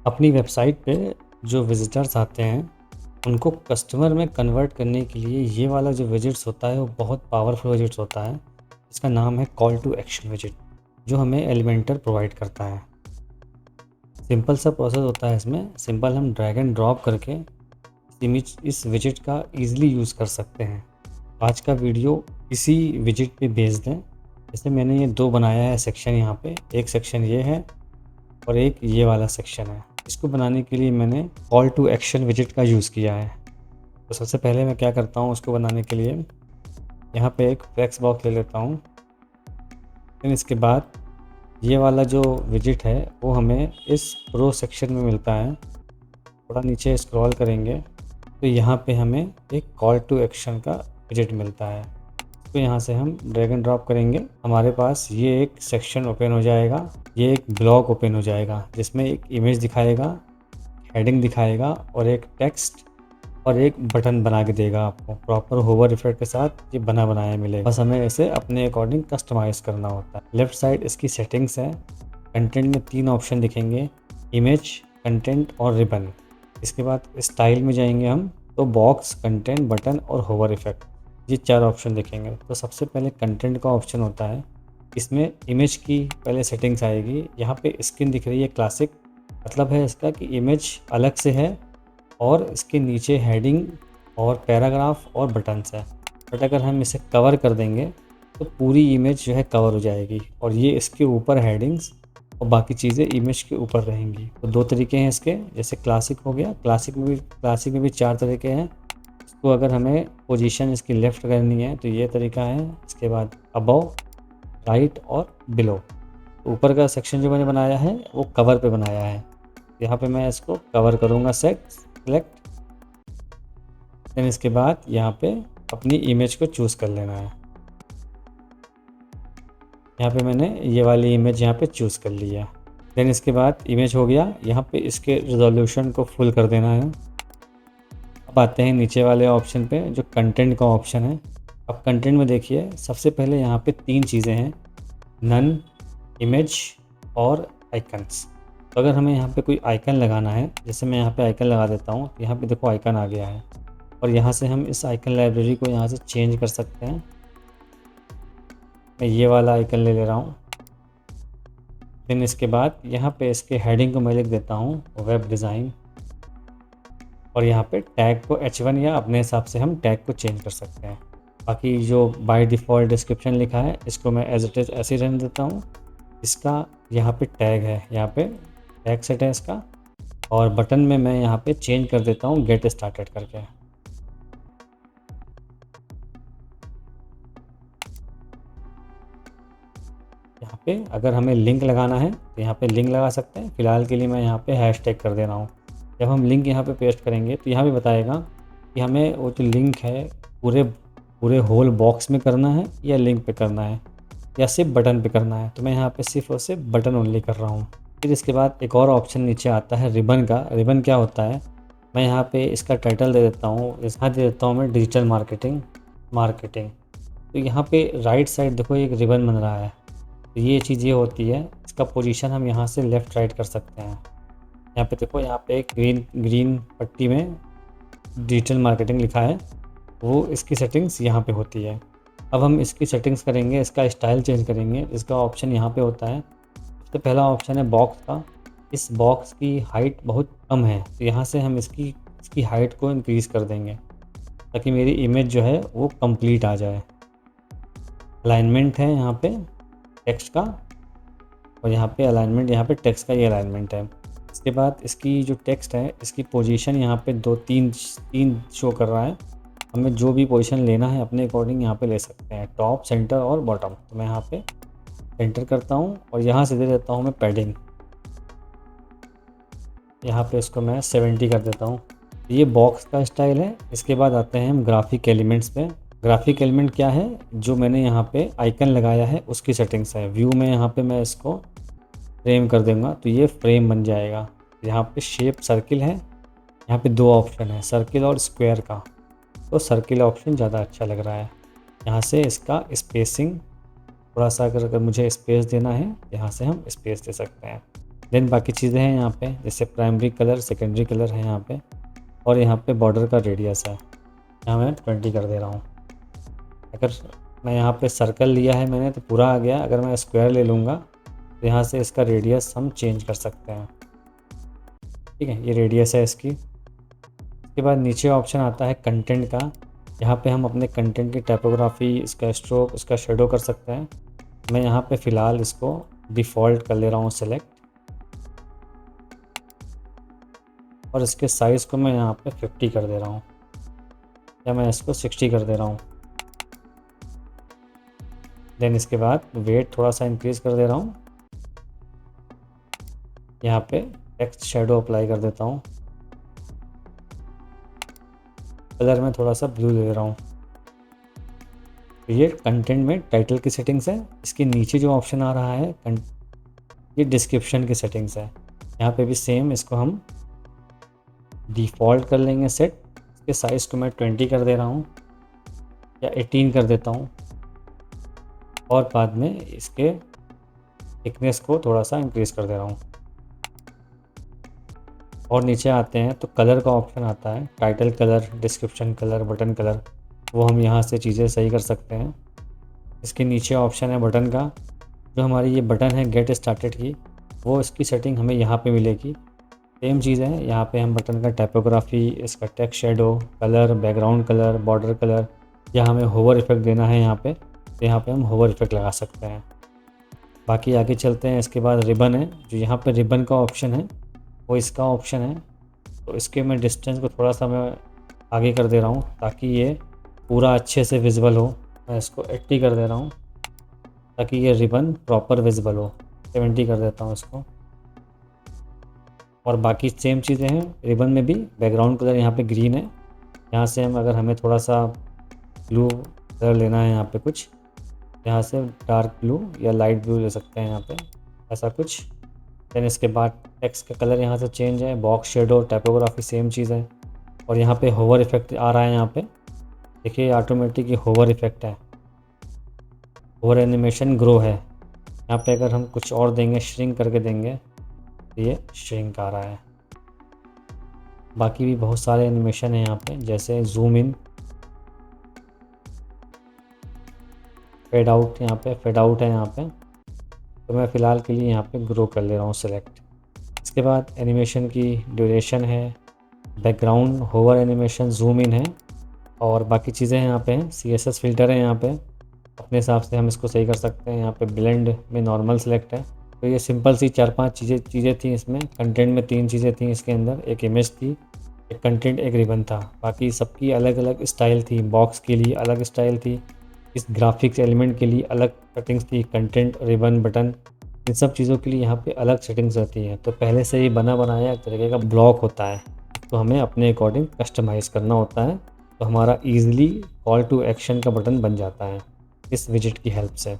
अपनी वेबसाइट पे जो विज़िटर्स आते हैं, उनको कस्टमर में कन्वर्ट करने के लिए ये वाला जो विजेट्स होता है वो बहुत पावरफुल विजेट्स होता है। इसका नाम है कॉल टू एक्शन विजेट, जो हमें एलिमेंटर प्रोवाइड करता है। सिंपल सा प्रोसेस होता है इसमें। सिंपल हम ड्रैग एंड ड्रॉप करके इस विजेट का ईज़िली यूज़ कर सकते हैं। आज का वीडियो इसी विजेट पे बेस्ड है। जैसे मैंने ये 2 बनाया है सेक्शन यहाँ पे, एक सेक्शन ये है और एक ये वाला सेक्शन है। इसको बनाने के लिए मैंने कॉल टू एक्शन विजेट का यूज़ किया है। तो सबसे पहले मैं क्या करता हूँ, उसको बनाने के लिए यहाँ पे एक फ्लेक्स बॉक्स ले लेता हूँ। फिर इसके बाद ये वाला जो विजेट है वो हमें इस प्रो सेक्शन में मिलता है। थोड़ा नीचे स्क्रॉल करेंगे तो यहाँ पे हमें एक कॉल टू एक्शन का विजेट मिलता है। तो यहाँ से हम ड्रैग एंड ड्रॉप करेंगे, हमारे पास ये एक सेक्शन ओपन हो जाएगा। ये एक ब्लॉक ओपन हो जाएगा जिसमें एक इमेज दिखाएगा, हेडिंग दिखाएगा और एक टेक्स्ट और एक बटन बना के देगा आपको। प्रॉपर होवर इफेक्ट के साथ ये बना बनाया मिलेगा। बस हमें इसे अपने अकॉर्डिंग कस्टमाइज करना होता है। लेफ्ट साइड इसकी सेटिंग्स है। कंटेंट में 3 ऑप्शन दिखेंगे, इमेज, कंटेंट और रिबन। इसके बाद स्टाइल में जाएंगे हम तो बॉक्स, कंटेंट, बटन और होवर इफेक्ट, ये 4 ऑप्शन दिखेंगे। तो सबसे पहले कंटेंट का ऑप्शन होता है। इसमें इमेज की पहले सेटिंग्स आएगी। यहाँ पे स्क्रीन दिख रही है क्लासिक, मतलब है इसका कि इमेज अलग से है और इसके नीचे हेडिंग और पैराग्राफ और बटन्स है। बट अगर हम इसे कवर कर देंगे तो पूरी इमेज जो है कवर हो जाएगी और ये इसके ऊपर हेडिंग्स और बाकी चीज़ें इमेज के ऊपर रहेंगी। तो 2 तरीके हैं इसके। जैसे क्लासिक हो गया, क्लासिक में भी 4 तरीके हैं। इसको अगर हमें पोजीशन इसकी लेफ़्ट करनी है तो ये तरीका है। इसके बाद अबव, राइट और बिलो। ऊपर का सेक्शन जो मैंने बनाया है वो कवर पे बनाया है। यहाँ पे मैं इसको कवर करूँगा, सेलेक्ट। देन इसके बाद यहाँ पे अपनी इमेज को चूज़ कर लेना है। यहाँ पे मैंने ये वाली इमेज यहाँ पे चूज़ कर ली है। देन इसके बाद इमेज हो गया। यहाँ पे इसके रिजोल्यूशन को फुल कर देना है। अब आते हैं नीचे वाले ऑप्शन पे जो कंटेंट का ऑप्शन है। अब कंटेंट में देखिए सबसे पहले यहाँ पे 3 चीज़ें हैं, नन, इमेज और आइकन्स। तो अगर हमें यहाँ पे कोई आइकन लगाना है, जैसे मैं यहाँ पे आइकन लगा देता हूँ, तो यहाँ पे देखो आइकन आ गया है और यहाँ से हम इस आइकन लाइब्रेरी को यहाँ से चेंज कर सकते हैं। मैं ये वाला आइकन ले ले रहा हूँ। फिर इसके बाद यहाँ पे इसके हेडिंग को मैं लिख देता हूँ वेब डिज़ाइन और यहाँ पे टैग को H1 या अपने हिसाब से हम टैग को चेंज कर सकते हैं। बाकी जो बाय डिफ़ॉल्ट डिस्क्रिप्शन लिखा है इसको मैं एज इट इज़ ऐसे ही रहने देता हूँ। इसका यहाँ पे टैग है, यहाँ पे टैग सेट है इसका। और बटन में मैं यहाँ पे चेंज कर देता हूँ गेट स्टार्टेड करके। यहाँ पे अगर हमें लिंक लगाना है तो यहाँ पे लिंक लगा सकते हैं। फ़िलहाल के लिए मैं यहाँ पे हैशटैग कर दे रहा हूँ। जब हम लिंक यहाँ पे पेस्ट करेंगे तो यहाँ पे बताएगा कि हमें वो जो लिंक है पूरे पूरे होल बॉक्स में करना है या लिंक पे करना है या सिर्फ बटन पे करना है। तो मैं यहाँ पे सिर्फ और सिर्फ बटन ओनली कर रहा हूँ। फिर इसके बाद एक और ऑप्शन नीचे आता है रिबन का। रिबन क्या होता है, मैं यहाँ पे इसका टाइटल दे देता हूँ। यहाँ दे देता हूँ मैं डिजिटल मार्केटिंग। तो यहाँ पे राइट साइड देखो एक रिबन बन रहा है। तो ये चीज़ ये होती है, इसका पोजीशन हम यहाँ से लेफ़्ट राइट कर सकते हैं। यहाँ पे देखो, यहाँ पे एक ग्रीन पट्टी में डिजिटल मार्केटिंग लिखा है, वो इसकी सेटिंग्स यहाँ पे होती है। अब हम इसकी सेटिंग्स करेंगे, इसका स्टाइल चेंज करेंगे। इसका ऑप्शन यहाँ पे होता है। सबसे पहला ऑप्शन है बॉक्स का। इस बॉक्स की हाइट बहुत कम है तो यहाँ से हम इसकी हाइट को इंक्रीज़ कर देंगे ताकि मेरी इमेज जो है वो कंप्लीट आ जाए। अलाइनमेंट है यहाँ पे टेक्स्ट का और यहाँ पे अलाइनमेंट, यहाँ पे टेक्स्ट का ये अलाइनमेंट है। इसके बाद इसकी जो टेक्स्ट है इसकी पोजीशन यहाँ पे 3 शो कर रहा है। हमें जो भी पोजीशन लेना है अपने अकॉर्डिंग यहाँ पे ले सकते हैं, टॉप, सेंटर और बॉटम। तो मैं यहाँ पे सेंटर करता हूँ और यहाँ से दे देता हूँ मैं पैडिंग। यहाँ पे इसको मैं 70 कर देता हूँ। ये बॉक्स का स्टाइल है। इसके बाद आते हैं हम ग्राफिक एलिमेंट्स पे। ग्राफिक एलिमेंट क्या है, जो मैंने यहाँ पे आइकन लगाया है उसकी सेटिंग्स है। व्यू में यहाँ पे मैं इसको फ्रेम कर दूँगा तो ये फ्रेम बन जाएगा। यहाँ पे शेप सर्किल है, यहाँ पे 2 ऑप्शन है, सर्किल और स्क्वायर का। तो सर्किल ऑप्शन ज़्यादा अच्छा लग रहा है। यहाँ से इसका स्पेसिंग थोड़ा सा, अगर मुझे स्पेस देना है यहाँ से हम स्पेस दे सकते हैं। देन बाकी चीज़ें हैं यहाँ पे, जैसे प्राइमरी कलर, सेकेंडरी कलर है यहाँ पे, और यहाँ पे बॉर्डर का रेडियस है, यहाँ मैं 20 कर दे रहा हूँ। अगर मैं यहाँ पे सर्कल लिया है मैंने तो पूरा आ गया, अगर मैं स्क्वायर ले लूँगा तो यहाँ से इसका रेडियस हम चेंज कर सकते हैं। ठीक है, ये रेडियस है इसकी। इसके बाद नीचे ऑप्शन आता है कंटेंट का। यहाँ पे हम अपने कंटेंट की टाइपोग्राफी, इसका स्ट्रोक, इसका शेडो कर सकते हैं। मैं यहाँ पे फ़िलहाल इसको डिफ़ॉल्ट कर ले रहा हूँ सेलेक्ट, और इसके साइज़ को मैं यहाँ पे 50 कर दे रहा हूँ, या मैं इसको 60 कर दे रहा हूँ। देन इसके बाद वेट थोड़ा सा इंक्रीज़ कर दे रहा हूँ। यहाँ पे टेक्स्ट शेडो अप्लाई कर देता हूँ। कलर में थोड़ा सा ब्लू ले रहा हूँ। तो ये कंटेंट में टाइटल की सेटिंग्स है। इसके नीचे जो ऑप्शन आ रहा है ये डिस्क्रिप्शन की सेटिंग्स है। यहाँ पे भी सेम, इसको हम डिफ़ॉल्ट कर लेंगे सेट। इसके साइज़ को मैं 20 कर दे रहा हूँ, या 18 कर देता हूँ, और बाद में इसके थिकनेस को थोड़ा सा इंक्रीज़ कर दे रहा हूँ। और नीचे आते हैं तो कलर का ऑप्शन आता है, title colour, description colour, button colour, वो हम यहाँ से चीज़ें सही कर सकते हैं। इसके नीचे ऑप्शन है बटन का। जो हमारी ये बटन है गेट स्टार्टेड की, वो इसकी सेटिंग हमें यहाँ पे मिलेगी। सेम चीज़ है, यहाँ पे हम बटन का टाइपोग्राफी, इसका text shadow, colour, background colour, border colour, या हमें होवर इफेक्ट देना है यहाँ पे, तो यहाँ पे हम होवर इफेक्ट लगा सकते हैं। बाकी आगे चलते हैं। इसके बाद रिबन है, जो यहाँ पे रिबन का ऑप्शन है वो इसका ऑप्शन है। तो इसके मैं डिस्टेंस को थोड़ा सा मैं आगे कर दे रहा हूँ ताकि ये पूरा अच्छे से विजिबल हो। मैं इसको 80 कर दे रहा हूँ ताकि ये रिबन प्रॉपर विजिबल हो। 70 कर देता हूँ इसको। और बाकी सेम चीज़ें हैं रिबन में भी। बैकग्राउंड कलर यहाँ पे ग्रीन है। यहाँ से हम, अगर हमें थोड़ा सा ब्लू कलर लेना है यहाँ पे कुछ, यहाँ से डार्क ब्लू या लाइट ब्लू ले सकते हैं यहाँ पे, ऐसा कुछ। देन इसके बाद टेक्स्ट का कलर यहाँ से चेंज है, बॉक्स शेडो, टाइपोग्राफी सेम चीज़ है। और यहाँ पे होवर इफेक्ट आ रहा है। यहाँ पे देखिए ऑटोमेटिक ये होवर इफेक्ट है, होवर एनिमेशन ग्रो है। यहाँ पे अगर हम कुछ और देंगे, श्रिंक करके देंगे, तो ये श्रिंक आ रहा है। बाकी भी बहुत सारे एनिमेशन है यहाँ पे, जैसे जूम इन, फेड आउट, यहाँ पे फेड आउट है यहाँ पे। तो मैं फ़िलहाल के लिए यहाँ पे ग्रो कर ले रहा हूँ सेलेक्ट। इसके बाद एनिमेशन की ड्यूरेशन है, background, hover animation, zoom in है, और बाकी चीज़ें यहाँ पे हैं। CSS फ़िल्टर है यहाँ पे, अपने हिसाब से हम इसको सही कर सकते हैं। यहाँ पे ब्लेंड में नॉर्मल सेलेक्ट है। तो ये सिंपल सी 4-5 चीज़ें थी इसमें। कंटेंट में 3 चीज़ें थी इसके अंदर, एक इमेज थी, एक कंटेंट, एक रिबन था। बाकी सबकी अलग अलग स्टाइल थी। बॉक्स के लिए अलग स्टाइल थी, इस ग्राफिक्स एलिमेंट के लिए अलग सेटिंग्स थी, कंटेंट, रिबन, बटन, इन सब चीज़ों के लिए यहाँ पे अलग सेटिंग्स रहती हैं। तो पहले से ही बना बनाया एक तरीके का ब्लॉक होता है, तो हमें अपने अकॉर्डिंग कस्टमाइज़ करना होता है। तो हमारा ईज़िली कॉल टू एक्शन का बटन बन जाता है इस विजिट की हेल्प से।